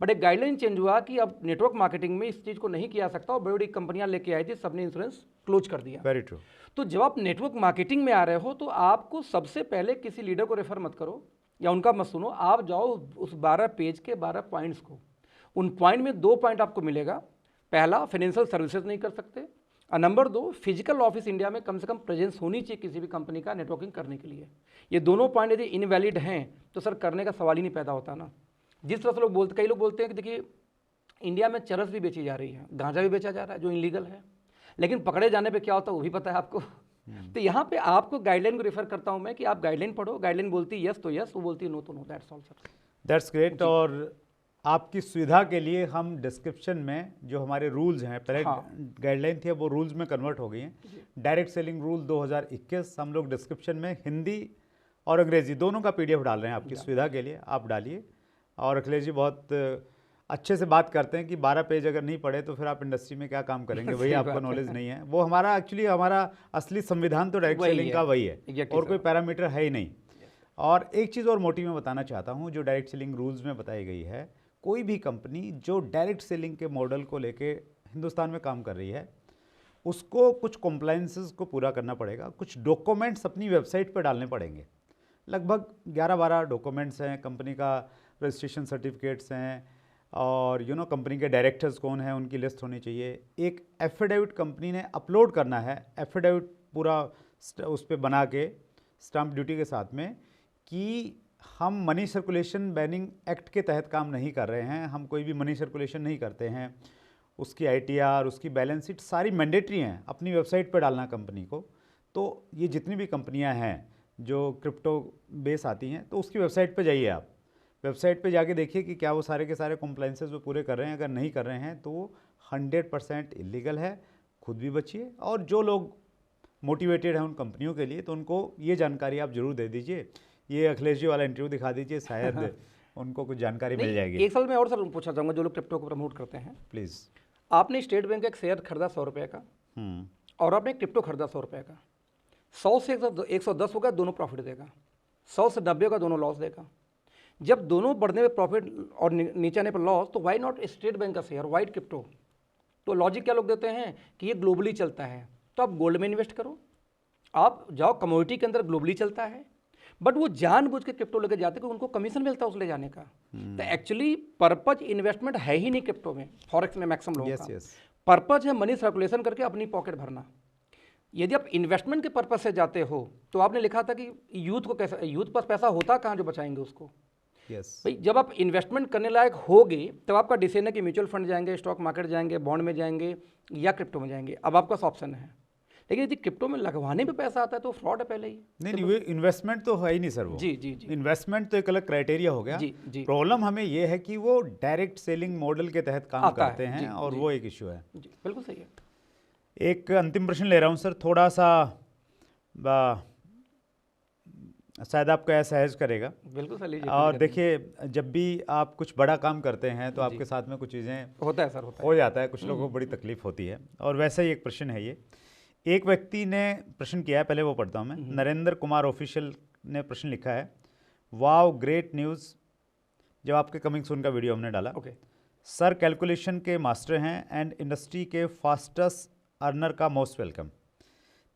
बट एक गाइडलाइन चेंज हुआ कि अब नेटवर्क मार्केटिंग में इस चीज़ को नहीं किया सकता, और बड़ी बड़ी कंपनियां लेके आई थी, सबने इंश्योरेंस क्लोज कर दिया। Very true. तो जब आप नेटवर्क मार्केटिंग में आ रहे हो तो आपको सबसे पहले किसी लीडर को रेफर मत करो या उनका मत सुनो, आप जाओ उस 12 पेज के 12 पॉइंट्स को। उन पॉइंट में 2 पॉइंट आपको मिलेगा। पहला, फाइनेंशियल सर्विसेज नहीं कर सकते, और नंबर 2, फिजिकल ऑफिस इंडिया में कम से कम प्रेजेंस होनी चाहिए किसी भी कंपनी का नेटवर्किंग करने के लिए। ये दोनों पॉइंट यदि इनवैलिड हैं तो सर करने का सवाल ही नहीं पैदा होता ना। जिस तरह से लोग बोलते, कई लोग बोलते हैं कि देखिए इंडिया में चरस भी बेची जा रही है, गांजा भी बेचा जा रहा है जो इनलीगल है, लेकिन पकड़े जाने पे क्या होता है वो भी पता है आपको। तो यहाँ पे आपको गाइडलाइन को रेफर करता हूँ मैं कि आप गाइडलाइन पढ़ो। गाइडलाइन बोलती है यस तो यस, वो बोलती है नो तो no, that's all sir. That's great. और आपकी सुविधा के लिए हम डिस्क्रिप्शन में जो हमारे रूल्स हैं, पहले गाइडलाइन थी, अब वो रूल्स में कन्वर्ट हो गई हैं। डायरेक्ट सेलिंग रूल 2021 हम लोग डिस्क्रिप्शन में हिंदी और अंग्रेजी दोनों का PDF डाल रहे हैं आपकी सुविधा के लिए, आप डालिए। और अखिलेश जी बहुत अच्छे से बात करते हैं कि 12 पेज अगर नहीं पढ़े तो फिर आप इंडस्ट्री में क्या काम करेंगे, वही आपका नॉलेज नहीं है। वो हमारा एक्चुअली हमारा असली संविधान तो डायरेक्ट सेलिंग का वही है, और कोई पैरामीटर है ही नहीं। और एक चीज़ और मोटी में बताना चाहता हूँ, जो डायरेक्ट सेलिंग रूल्स में बताई गई है, कोई भी कंपनी जो डायरेक्ट सेलिंग के मॉडल को लेके हिंदुस्तान में काम कर रही है, उसको कुछ कॉम्प्लायंसेस को पूरा करना पड़ेगा, कुछ डॉक्यूमेंट्स अपनी वेबसाइट पर डालने पड़ेंगे। लगभग 11-12 डॉक्यूमेंट्स हैं, कंपनी का रजिस्ट्रेशन सर्टिफिकेट्स हैं, और कंपनी के डायरेक्टर्स कौन हैं उनकी लिस्ट होनी चाहिए। एक एफिडेविट कंपनी ने अपलोड करना है, एफिडेविट पूरा उस पर बना के स्टैंप ड्यूटी के साथ में, कि हम मनी सर्कुलेशन बैनिंग एक्ट के तहत काम नहीं कर रहे हैं, हम कोई भी मनी सर्कुलेशन नहीं करते हैं। उसकी ITR, उसकी बैलेंस शीट सारी मैंडेटरी हैं, अपनी वेबसाइट पर डालना कंपनी को। तो ये जितनी भी कंपनियां हैं जो क्रिप्टो बेस आती हैं, तो उसकी वेबसाइट पर जाइए, आप वेबसाइट पे जाके देखिए कि क्या वो सारे के सारे कॉम्प्लायंसेस वो पूरे कर रहे हैं। अगर नहीं कर रहे हैं तो वो 100% इलीगल है। खुद भी बचिए, और जो लोग मोटिवेटेड हैं उन कंपनियों के लिए, तो उनको ये जानकारी आप जरूर दे दीजिए। ये अखिलेश जी वाला इंटरव्यू दिखा दीजिए, शायद उनको कुछ जानकारी मिल जाएगी। एक साल में और सर पूछना चाहूँगा, जो लोग क्रिप्टो को प्रमोट करते हैं, प्लीज़। आपने स्टेट बैंक का एक शेयर खरीदा 100 रुपये का, और आपने क्रिप्टो खरीदा 100 रुपये का। 100 से 110 होगा, दोनों प्रॉफिट देगा। 100 से 90 होगा, दोनों लॉस देगा। जब दोनों बढ़ने पे प्रॉफिट और नीचे आने पर लॉस, तो वाई नॉट स्टेट बैंक का शेयर, वाइट क्रिप्टो? तो लॉजिक क्या लोग देते हैं कि ये ग्लोबली चलता है, तो आप गोल्ड में इन्वेस्ट करो, आप जाओ कमोडिटी के अंदर, ग्लोबली चलता है। बट वो जानबूझ के क्रिप्टो लेके जाते हैं, उनको कमीशन मिलता है उस ले जाने का। तो एक्चुअली पर्पज इन्वेस्टमेंट है ही नहीं क्रिप्टो में, फॉरेक्स में मैक्सिमम लोगों का पर्पज है मनी सर्कुलेशन करके अपनी पॉकेट भरना। यदि आप इन्वेस्टमेंट के पर्पज से जाते हो, तो आपने लिखा था कि यूथ को कैसा, यूथ पास पैसा होता कहाँ जो बचाएंगे उसको। भाई जब आप इन्वेस्टमेंट करने लायक होगे तब आपका डिसीजन है कि म्यूचुअल फंड जाएंगे, स्टॉक मार्केट जाएंगे, बॉन्ड में जाएंगे, या क्रिप्टो में जाएंगे। अब आपका ऑप्शन है। लेकिन यदि क्रिप्टो में लगवाने पे पैसा आता है तो फ्रॉड है पहले ही। नहीं, वो इन्वेस्टमेंट तो है ही नहीं सर। वो जी जी जी, इन्वेस्टमेंट तो एक अलग क्राइटेरिया हो गया। जी जी, प्रॉब्लम हमें ये है कि वो डायरेक्ट सेलिंग मॉडल के तहत काम करते हैं, और वो एक इशू है। जी बिल्कुल सही है। एक अंतिम प्रश्न ले रहा हूँ सर, थोड़ा सा शायद आपको असहज करेगा। बिल्कुल सर, लीजिए। और देखिए, जब भी आप कुछ बड़ा काम करते हैं तो आपके साथ में कुछ चीज़ें होता है सर, होता हो जाता है, कुछ लोगों को बड़ी तकलीफ होती है। और वैसे ही एक प्रश्न है ये, एक व्यक्ति ने प्रश्न किया है, पहले वो पढ़ता हूँ मैं। नरेंद्र कुमार ऑफिशियल ने प्रश्न लिखा है, वाव ग्रेट न्यूज़, जब आपके कमिंग सून का वीडियो हमने डाला। ओके सर कैलकुलेशन के मास्टर हैं एंड इंडस्ट्री के फास्टेस्ट अर्नर का मोस्ट वेलकम।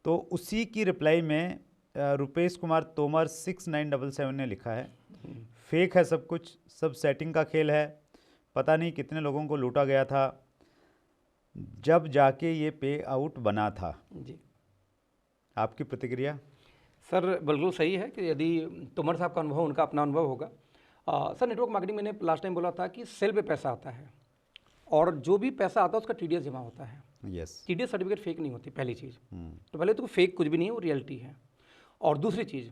तो उसी की रिप्लाई में रुपेश कुमार तोमर 6977 ने लिखा है, फेक है सब कुछ, सब सेटिंग का खेल है, पता नहीं कितने लोगों को लूटा गया था, जब जाके ये पे आउट बना था। जी आपकी प्रतिक्रिया? सर बिल्कुल सही है कि यदि तोमर साहब का अनुभव उनका अपना अनुभव होगा। सर नेटवर्क मार्केटिंग मैंने लास्ट टाइम बोला था कि सेल पे पैसा आता है और जो भी पैसा आता है उसका टीडीएस जमा होता है। यस। टीडीएस सर्टिफिकेट फेक नहीं होती, पहली चीज़। तो पहले तो फेक कुछ भी नहीं है, वो रियलिटी है। और दूसरी चीज़,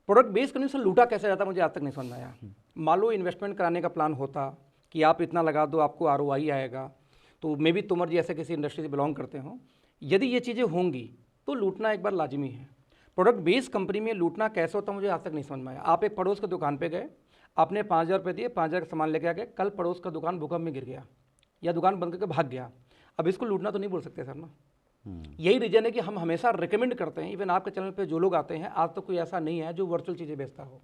प्रोडक्ट बेस करने से लूटा कैसे जाता मुझे आज तक नहीं समझ में आया। मान लो इन्वेस्टमेंट कराने का प्लान होता कि आप इतना लगा दो आपको आरओआई आएगा, तो मे भी तोमर जी ऐसे किसी इंडस्ट्री से बिलोंग करते हो, यदि ये चीज़ें होंगी तो लूटना एक बार लाजमी है। प्रोडक्ट बेस कंपनी में लूटना कैसे होता मुझे आज तक नहीं समझ में आया। आप एक पड़ोस की दुकान पे गए, आपने 5,000 रुपये दिए, 5,000 का सामान लेके आ गए, कल पड़ोस का दुकान भूकंप में गिर गया या दुकान बंद करके भाग गया, अब इसको लूटना तो नहीं बोल सकते सर ना। यही रीजन है कि हम हमेशा रिकमेंड करते हैं, इवन आपके चैनल पे जो लोग आते हैं, आज तक कोई ऐसा नहीं है जो वर्चुअल चीज़ें बेचता हो।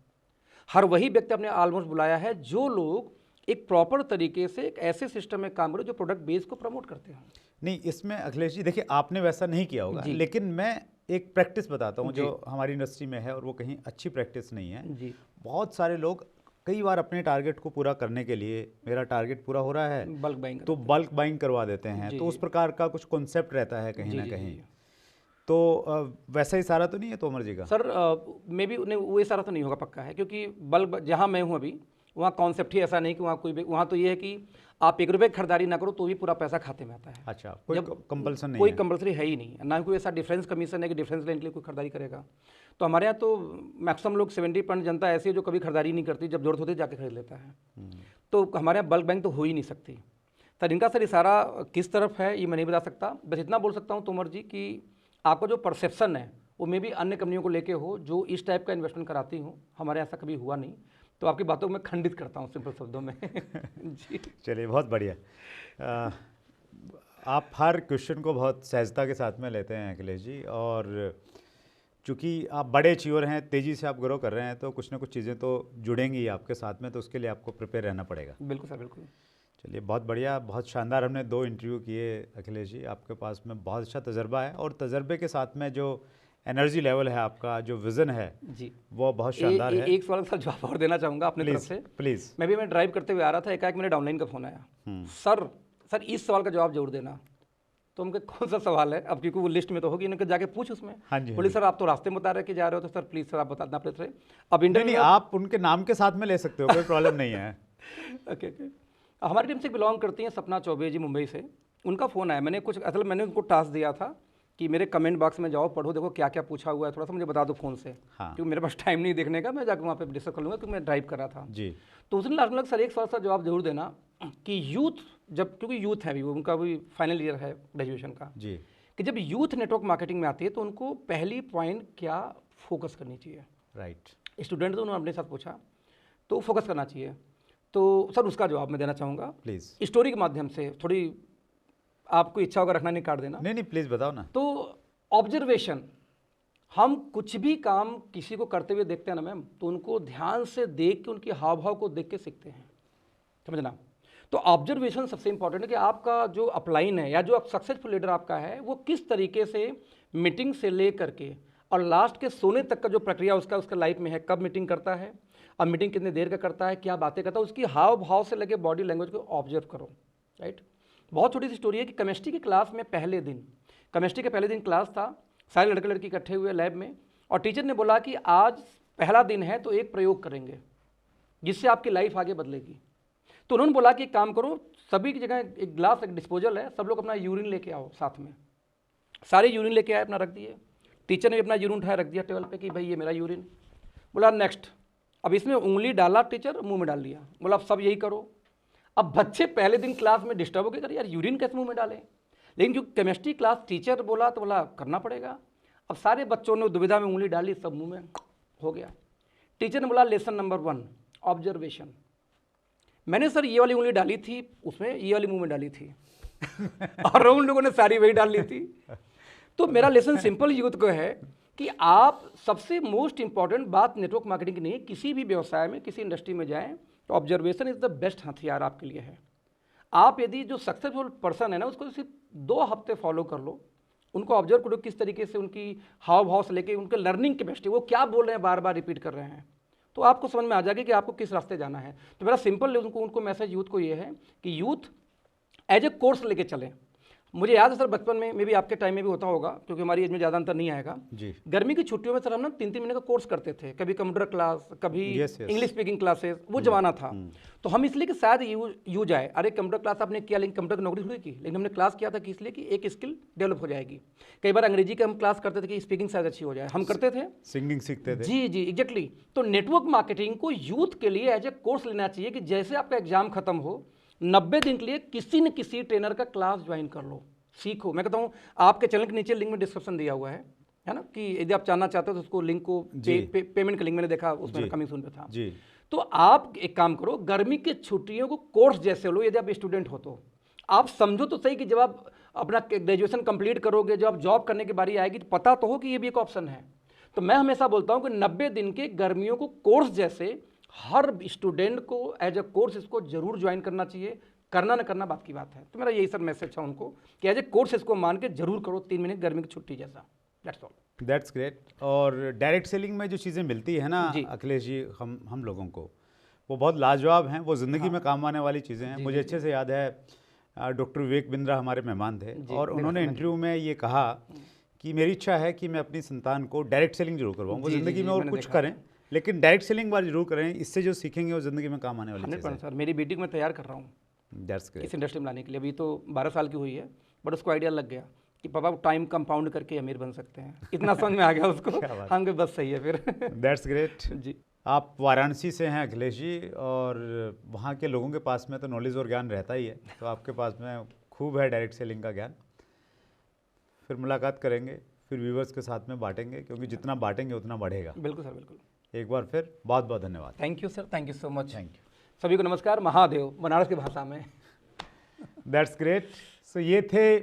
हर वही व्यक्ति आपने ऑलमोस्ट बुलाया है जो लोग एक प्रॉपर तरीके से एक ऐसे सिस्टम में काम करो जो प्रोडक्ट बेस को प्रमोट करते हैं। नहीं, इसमें अखिलेश जी देखिए, आपने वैसा नहीं किया होगा, लेकिन मैं एक प्रैक्टिस बताता हूँ जो हमारी इंडस्ट्री में है और वो कहीं अच्छी प्रैक्टिस नहीं है। जी बहुत सारे लोग कई बार अपने टारगेट को पूरा करने के लिए, मेरा टारगेट पूरा हो रहा है, बल्क बाइंग, तो बल्क बाइंग करवा देते हैं। तो उस प्रकार का कुछ कॉन्सेप्ट रहता है कहीं ना कहीं। तो वैसा ही सारा तो नहीं है तोमर जी का? सर मे बी वो सारा तो नहीं होगा, पक्का है, क्योंकि बल्क जहाँ मैं हूँ अभी वहाँ कॉन्सेप्ट ही ऐसा नहीं कि वहाँ कोई भी, वहाँ तो ये है कि आप 1 रुपये की खरीदारी ना करो तो भी पूरा पैसा खाते में आता है। अच्छा, कोई कंपल्सन नहीं कोई है? कंपल्सरी है ही नहीं, ना कोई ऐसा डिफरेंस कमीशन है कि डिफरेंस लेने के लिए कोई खरीदारी करेगा। तो हमारे यहाँ तो मैक्सिमम लोग 70% जनता ऐसी है जो कभी खरीदारी नहीं करती, जब जरूरत होती है जाके खरीद लेता है। तो हमारे यहाँ बल्क बैंक तो हो ही नहीं सकती। सर इनका सर इशारा किस तरफ है ये मैं नहीं बता सकता, बस इतना बोल सकता हूँ तोमर जी कि आपका जो परसेप्शन है वो मे भी अन्य कंपनियों को लेके हो जो इस टाइप का इन्वेस्टमेंट कराती हूँ, हमारे ऐसा कभी हुआ नहीं। तो आपकी बातों को मैं खंडित करता हूँ सिंपल शब्दों में। जी चलिए, बहुत बढ़िया। आप हर क्वेश्चन को बहुत सहजता के साथ में लेते हैं अखिलेश जी, और चूँकि आप बड़े अचीवर हैं, तेज़ी से आप ग्रो कर रहे हैं, तो कुछ ना कुछ चीज़ें तो जुड़ेंगी आपके साथ में, तो उसके लिए आपको प्रिपेयर रहना पड़ेगा। बिल्कुल सर, बिल्कुल। चलिए, बहुत बढ़िया, बहुत शानदार। हमने 2 इंटरव्यू किए अखिलेश जी, आपके पास में बहुत अच्छा तजर्बा है, और तजर्बे के साथ में जो एनर्जी लेवल है आपका, जो विज़न है जी, वो बहुत शानदार है। एक सवाल का जवाब और देना चाहूँगा अपनी तरफ से, प्लीज़। मैं ड्राइव करते हुए आ रहा था, एकाएक मेरे डाउनलाइन का फ़ोन आया, सर इस सवाल का जवाब जरूर देना। तो उनके कौन सा सवाल है, अब क्योंकि वो लिस्ट में तो होगी, इनके जाके पूछ उसमें। हाँ जी, बोले सर आप तो रास्ते में बता रहे कि जा रहे हो, तो सर प्लीज़ सर आप बताना प्लीज रहे। अब नहीं, आप उनके नाम के साथ में ले सकते हो, कोई प्रॉब्लम नहीं है। ओके। हमारी टीम से बिलोंग करती हैं सपना चौबे जी, मुंबई से। उनका फ़ोन आया, मैंने उनको टास्क दिया था कि मेरे कमेंट बॉक्स में जाओ, पढ़ो, देखो क्या क्या पूछा हुआ है, थोड़ा सा मुझे बता दो फ़ोन से। हाँ। क्योंकि मेरे पास टाइम नहीं देखने का, मैं जाकर वहाँ पे डिस्कस कर लूँगा, क्योंकि मैं ड्राइव कर रहा था जी। तो उसने लास्ट में सर एक सवाल सा जवाब जरूर देना कि यूथ जब, क्योंकि यूथ है अभी, उनका भी फाइनल ईयर है ग्रेजुएशन का जी, कि जब यूथ नेटवर्क मार्केटिंग में आती है तो उनको पहली पॉइंट क्या फोकस करनी चाहिए? राइट। स्टूडेंट तो उन्होंने अपने साथ पूछा, तो फोकस करना चाहिए। तो सर उसका जवाब मैं देना चाहूँगा प्लीज़, स्टोरी के माध्यम से। थोड़ी आपको इच्छा होगा रखना, नहीं काट देना। नहीं, प्लीज़ बताओ ना। तो ऑब्जर्वेशन, हम कुछ भी काम किसी को करते हुए देखते हैं ना मैम, तो उनको ध्यान से देख के, उनके हाव भाव को देख के सीखते हैं, समझना। तो ऑब्जर्वेशन सबसे इंपॉर्टेंट है कि आपका जो अपलाइन है या जो सक्सेसफुल लीडर आपका है, वो किस तरीके से मीटिंग से ले करके और लास्ट के सोने तक का जो प्रक्रिया उसका लाइफ में है, कब मीटिंग करता है, अब मीटिंग कितने देर का करता है, क्या बातें करता है, उसकी हाव भाव से लगे बॉडी लैंग्वेज को ऑब्जर्व करो। राइट। बहुत छोटी सी स्टोरी है कि केमिस्ट्री की क्लास में केमिस्ट्री के पहले दिन क्लास था, सारे लड़के लड़की इकट्ठे हुए लैब में, और टीचर ने बोला कि आज पहला दिन है तो एक प्रयोग करेंगे जिससे आपकी लाइफ आगे बदलेगी। तो उन्होंने बोला कि एक काम करो, सभी की जगह एक ग्लास, एक डिस्पोजल है, सब लोग अपना यूरिन लेके आओ साथ में। सारे यूरिन लेके आए, अपना रख दिए। टीचर ने भी अपना यूरिन उठाया, रख दिया टेबल पे कि भाई ये मेरा यूरिन। बोला नेक्स्ट, अब इसमें उंगली डाला टीचर, मुंह में डाल लिया। बोला अब सब यही करो। अब बच्चे पहले दिन क्लास में डिस्टर्ब हो गए, यार यूरिन कैसे मुंह में डालें, लेकिन क्योंकि केमिस्ट्री क्लास टीचर बोला तो बोला करना पड़ेगा। अब सारे बच्चों ने दुविधा में उंगली डाली, सब मुंह में हो गया। टीचर ने बोला लेसन नंबर 1 ऑब्जर्वेशन। मैंने सर ये वाली उंगली डाली थी, उसमें ये वाली मुंह में डाली थी और उन लोगों ने सारी वही डाल ली थी। तो मेरा लेसन सिंपल यूथ को है कि आप सबसे मोस्ट इंपॉर्टेंट बात नेटवर्क मार्केटिंग की नहीं, किसी भी व्यवसाय में, किसी इंडस्ट्री में जाएं तो ऑब्जर्वेशन इज द बेस्ट हथियार आपके लिए है। आप यदि जो सक्सेसफुल पर्सन है ना, उसको सिर्फ 2 हफ्ते फॉलो कर लो, उनको ऑब्जर्व करो किस तरीके से उनकी हाव भाव से लेके उनके लर्निंग कैपेसिटी, वो क्या बोल रहे हैं, बार बार रिपीट कर रहे हैं, तो आपको समझ में आ जाएगा कि आपको किस रास्ते जाना है। तो मेरा सिंपल उनको मैसेज यूथ को ये है कि यूथ एज ए कोर्स लेके चलें। मुझे याद है सर, बचपन में भी आपके टाइम में भी होता होगा, क्योंकि हमारी एज में ज़्यादा अंतर नहीं आएगा जी। गर्मी की छुट्टियों में सर हम ना 3-3 महीने का कोर्स करते थे, कभी कंप्यूटर क्लास, कभी इंग्लिश स्पीकिंग क्लासेस, वो जमाना था। तो हम इसलिए कि शायद यूज आए, अरे कंप्यूटर क्लास आपने किया लेकिन कंप्यूटर की नौकरी थोड़ी की, लेकिन हमने क्लास किया था कि इसलिए कि एक स्किल डेवलप हो जाएगी। कई बार अंग्रेजी का हम क्लास करते थे कि स्पीकिंग शायद अच्छी हो जाए, हम करते थे, सिंगिंग सीखते थे। जी जी एग्जैक्टली। तो नेटवर्क मार्केटिंग को यूथ के लिए एज ए कोर्स लेना चाहिए कि जैसे आपका एग्जाम खत्म हो 90 दिन के लिए किसी न किसी ट्रेनर का क्लास ज्वाइन कर लो, सीखो। मैं कहता हूँ आपके चैनल के नीचे लिंक में डिस्क्रिप्शन दिया हुआ है ना, कि यदि आप जानना चाहते हो तो उसको लिंक को पेमेंट का लिंक मैंने देखा उसमें कमिंग सून पे था जी। तो आप एक काम करो, गर्मी की छुट्टियों को कोर्स जैसे लो। यदि आप स्टूडेंट हो तो आप समझो तो सही कि जब आप अपना ग्रेजुएशन कंप्लीट करोगे, जब आप जॉब करने की बारी आएगी तो पता तो हो कि ये भी एक ऑप्शन है। तो मैं हमेशा बोलता हूँ कि 90 दिन के गर्मियों को कोर्स जैसे हर स्टूडेंट को एज ए कोर्स इसको जरूर ज्वाइन करना चाहिए। करना ना करना बात की बात है। तो मेरा यही सर मैसेज था उनको कि एज ए कोर्स इसको मान के जरूर करो, 3 महीने गर्मी की छुट्टी जैसा। That's all. That's great. और डायरेक्ट सेलिंग में जो चीज़ें मिलती है ना जी। अखिलेश जी, हम लोगों को वो बहुत लाजवाब हैं, वो ज़िंदगी में काम आने वाली चीज़ें हैं। मुझे अच्छे से याद है डॉक्टर विवेक बिंद्रा हमारे मेहमान थे और उन्होंने इंटरव्यू में ये कहा कि मेरी इच्छा है कि मैं अपनी संतान को डायरेक्ट सेलिंग जरूर करवाऊँ। वो ज़िंदगी में और कुछ करें लेकिन डायरेक्ट सेलिंग बार जरूर करें, इससे जो सीखेंगे वो ज़िंदगी में काम आने वाली चीज़ है। सर मेरी बेटी को मैं तैयार कर रहा हूँ दैट्स ग्रेट इस इंडस्ट्री में लाने के लिए। अभी तो 12 साल की हुई है, बट उसको आइडिया लग गया कि पापा टाइम कंपाउंड करके अमीर बन सकते हैं। इतना समझ में आ गया उसको। हम के बस सही है फिर। दैट्स ग्रेट जी। आप वाराणसी से हैं अखिलेश जी, और वहाँ के लोगों के पास में तो नॉलेज और ज्ञान रहता ही है, तो आपके पास में खूब है डायरेक्ट सेलिंग का ज्ञान। फिर मुलाकात करेंगे, फिर व्यूवर्स के साथ में बांटेंगे, क्योंकि जितना बांटेंगे उतना बढ़ेगा। बिल्कुल सर, बिल्कुल। एक बार फिर बहुत बहुत धन्यवाद। Thank you sir, thank you so much. Thank you. सभी को नमस्कार, महादेव बनारस की भाषा में। That's great. सो ये थे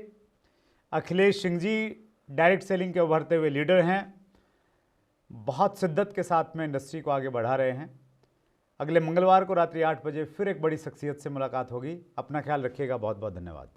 अखिलेश सिंह जी, डायरेक्ट सेलिंग के उभरते हुए लीडर हैं, बहुत शिद्दत के साथ में इंडस्ट्री को आगे बढ़ा रहे हैं। अगले मंगलवार को रात्रि 8 बजे फिर एक बड़ी शख्सियत से मुलाकात होगी। अपना ख्याल रखिएगा। बहुत बहुत धन्यवाद।